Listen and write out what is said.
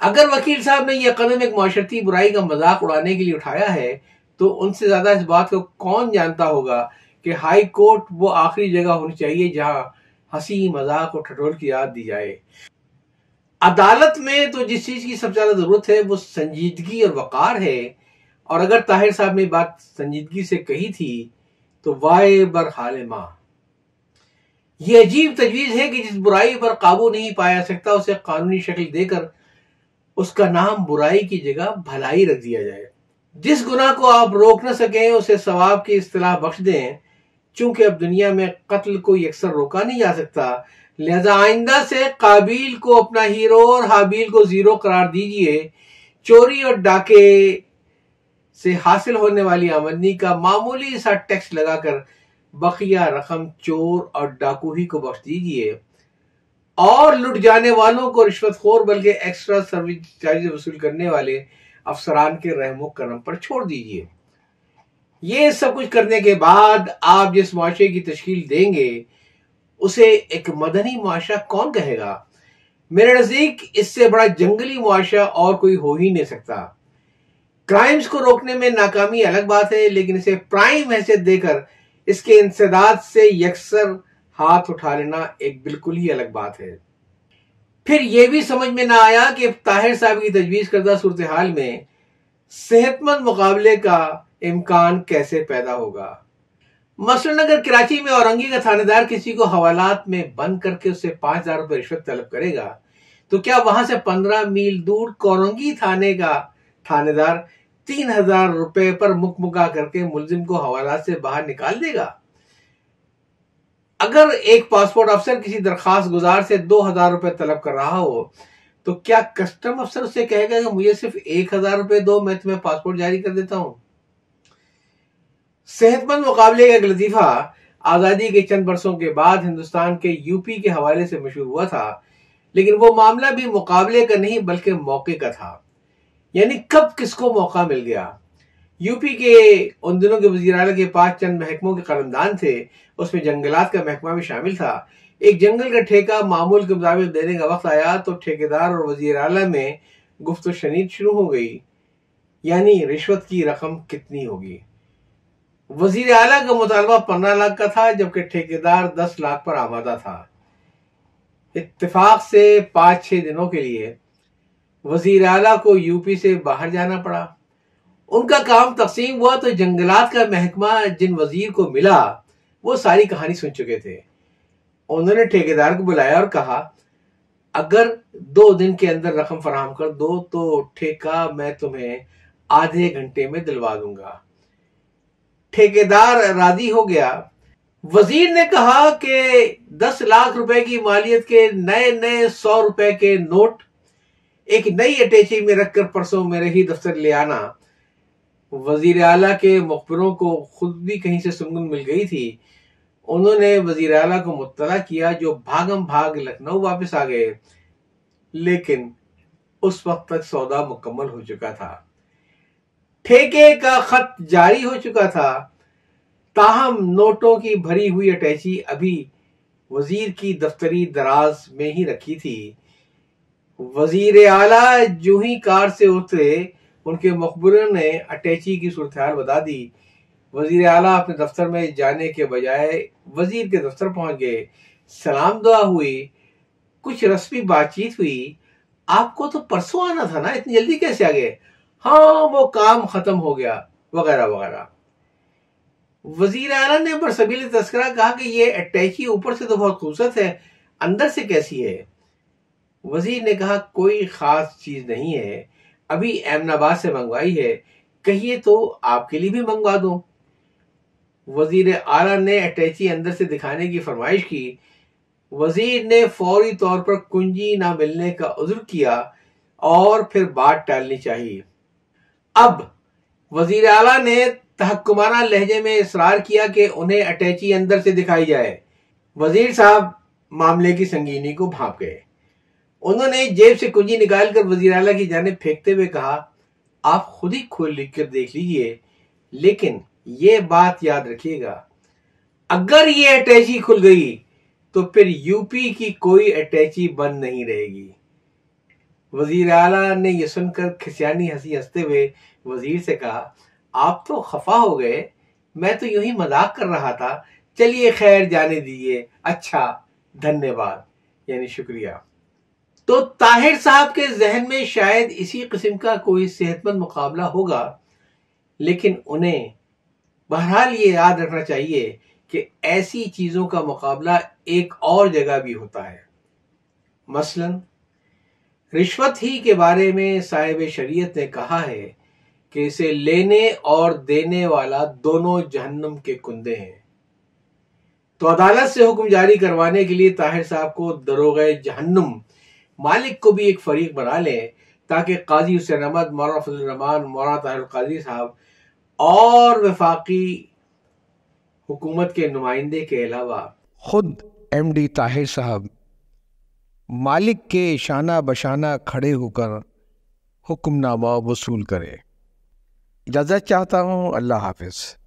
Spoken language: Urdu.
اگر وکیل صاحب نے یہ قدم ایک معاشرتی برائی کا مذاق اڑانے کے لیے اٹھایا ہے تو ان سے زیادہ اس بات کو کون جانتا ہوگا کہ ہائی کورٹ وہ آخری جگہ ہونی چاہیے جہاں ہنسی مذاق اور ٹھٹول کی یاد دی جائے۔ عدالت میں تو جس چیز کی سب سے زیادہ ضرورت ہے وہ سنجیدگی اور وقار ہے، اور اگر طاہر صاحب نے بات سنجیدگی سے کہی تھی تو وائے بر حال ماں۔ یہ عجیب تجویز ہے کہ جس برائی پر قابو نہیں پایا سکتا اسے قانونی شکل دے کر اس کا نام برائی کی جگہ بھلائی رکھ دیا جائے۔ جس گناہ کو آپ روک نہ سکیں اسے ثواب کی اصطلاح بخش دیں۔ چونکہ اب دنیا میں قتل کو یکسر روکا نہیں جا سکتا، لہذا آئندہ سے قابیل کو اپنا ہیرو اور حابیل کو زیرو قرار دیجئے۔ چوری اور ڈاکے سے حاصل ہونے والی آمدنی کا معمولی سا ٹیکس لگا کر بقیہ رقم چور اور ڈاکو ہی کو بخش دیجئے، اور لٹ جانے والوں کو رشوت خور بلکہ ایکسٹرا سروس چارجز وصول کرنے والے افسران کے رحم و کرم پر چھوڑ دیجئے۔ یہ سب کچھ کرنے کے بعد آپ جس معاشرے کی تشکیل دیں گے اسے ایک مدنی معاشرہ کون کہے گا؟ میرے نزدیک اس سے بڑا جنگلی معاشرہ اور کوئی ہو ہی نہیں سکتا۔ کرائمز کو روکنے میں ناکامی الگ بات ہے، لیکن اسے پرائم حیثیت دے کر اس کے انسداد سے یکسر ہاتھ اٹھا لینا ایک بالکل ہی الگ بات ہے۔ پھر یہ بھی سمجھ میں نہ آیا کہ طاہر صاحب کی تجویز کردہ صورتحال میں صحت مند مقابلے کا امکان کیسے پیدا ہوگا۔ مثلاً اگر کراچی میں اورنگی کا تھانے دار کسی کو حوالات میں بند کر کے اس سے 5,000 روپے رشوت طلب کرے گا تو کیا وہاں سے 15 میل دور کورنگی تھانے کا تھانے دار 3,000 روپے پر مکمکا کر کے ملزم کو حوالات سے باہر نکال دے گا؟ اگر ایک پاسپورٹ افسر کسی درخواست گزار سے 2,000 روپے طلب کر رہا ہو تو کیا کسٹم افسر اسے کہے گا کہ مجھے صرف 1,000 روپے دو، میں تمہیں پاسپورٹ جاری کر دیتا ہوں؟ صحت مند مقابلے کا ایک لطیفہ آزادی کے چند برسوں کے بعد ہندوستان کے یو پی کے حوالے سے مشہور ہوا تھا، لیکن وہ معاملہ بھی مقابلے کا نہیں بلکہ موقع کا تھا، یعنی کب کس کو موقع مل گیا۔ یو پی کے ان دنوں کے وزیر اعلیٰ کے پاس چند محکموں کے قلمدان تھے، اس میں جنگلات کا محکمہ بھی شامل تھا۔ ایک جنگل کا ٹھیکہ معمول کے مطابق دینے کا وقت آیا تو ٹھیکیدار اور وزیر اعلیٰ میں گفت و شنید شروع ہو گئی، یعنی رشوت کی رقم کتنی ہوگی۔ وزیر اعلیٰ کا مطالبہ 15 لاکھ کا تھا جبکہ ٹھیکیدار 10 لاکھ پر آمادہ تھا۔ اتفاق سے 5-6 دنوں کے لیے وزیر اعلیٰ کو یو پی سے باہر جانا پڑا۔ ان کا کام تقسیم ہوا تو جنگلات کا محکمہ جن وزیر کو ملا وہ ساری کہانی سن چکے تھے۔ انہوں نے ٹھیکیدار کو بلایا اور کہا اگر 2 دن کے اندر رقم فراہم کر دو تو ٹھیکہ میں تمہیں آدھے گھنٹے میں دلوا دوں گا۔ ٹھیکیدار راضی ہو گیا۔ وزیر نے کہا کہ 10 لاکھ روپے کی مالیت کے نئے 100 روپے کے نوٹ ایک نئی اٹیچی میں رکھ کر پرسوں میرے ہی دفتر لے آنا۔ وزیر اعلیٰ کے مخبروں کو خود بھی کہیں سے سمگن مل گئی تھی۔ انہوں نے وزیر اعلیٰ کو مطلع کیا جو بھاگم بھاگ لکھنؤ واپس آ گئے، لیکن اس وقت تک سودا مکمل ہو چکا تھا، ٹھیکے کا خط جاری ہو چکا تھا، تاہم نوٹوں کی بھری ہوئی اٹیچی ابھی وزیر کی دفتری دراز میں ہی رکھی تھی۔ وزیر اعلیٰ جو ہی کار سے اترے ان کے مخبروں نے اٹیچی کی صورتحال بتا دی۔ وزیر اعلیٰ اپنے دفتر میں جانے کے بجائے وزیر کے دفتر پہنچ گئے، سلام دعا ہوئی، کچھ رسمی بات چیت ہوئی۔ آپ کو تو پرسوں آنا تھا نا، اتنی جلدی کیسے آ گئے؟ ہاں وہ کام ختم ہو گیا وغیرہ وغیرہ۔ وزیر اعلیٰ نے برسبیل تذکرہ کہا کہ یہ اٹیچی اوپر سے تو بہت خوبصورت ہے، اندر سے کیسی ہے؟ وزیر نے کہا کوئی خاص چیز نہیں ہے، ابھی احمد آباد سے منگوائی ہے، کہیے تو آپ کے لیے بھی منگوا دوں۔ وزیر اعلیٰ نے اٹیچی اندر سے دکھانے کی فرمائش کی۔ وزیر نے فوری طور پر کنجی نہ ملنے کا عذر کیا اور پھر بات ٹالنی چاہیے۔ اب وزیر اعلیٰ نے تحکمانہ لہجے میں اصرار کیا کہ انہیں اٹیچی اندر سے دکھائی جائے۔ وزیر صاحب معاملے کی سنگینی کو بھانپ گئے۔ انہوں نے جیب سے کنجی نکال کر وزیر اعلیٰ کی جانب پھینکتے ہوئے کہا آپ خود ہی کھول لکھ کر دیکھ لیجئے، لیکن یہ بات یاد رکھیے گا اگر یہ اٹیچی کھل گئی تو پھر یو پی کی کوئی اٹیچی بند نہیں رہے گی۔ وزیر اعلیٰ نے یہ سن کر کھسیانی ہنسی ہنستے ہوئے وزیر سے کہا، آپ تو خفا ہو گئے، میں تو یوں ہی مذاق کر رہا تھا، چلیے خیر جانے دیجیے، اچھا دھنیہ واد، یعنی شکریہ۔ تو طاہر صاحب کے ذہن میں شاید اسی قسم کا کوئی صحت مند مقابلہ ہوگا، لیکن انہیں بہرحال یہ یاد رکھنا چاہیے کہ ایسی چیزوں کا مقابلہ ایک اور جگہ بھی ہوتا ہے۔ مثلا رشوت ہی کے بارے میں صاحب شریعت نے کہا ہے کہ اسے لینے اور دینے والا دونوں جہنم کے کندے ہیں۔ تو عدالت سے حکم جاری کروانے کے لیے طاہر صاحب کو دروغ جہنم مالک کو بھی ایک فریق بنا لیں، تاکہ قاضی حسین احمد، مولانا فضل الرحمان، مولانا طاہر القادری صاحب اور وفاقی حکومت کے نمائندے کے علاوہ خود ایم ڈی طاہر صاحب مالک کے شانہ بشانہ کھڑے ہو کر حکم نامہ وصول کرے۔ اجازت چاہتا ہوں، اللہ حافظ۔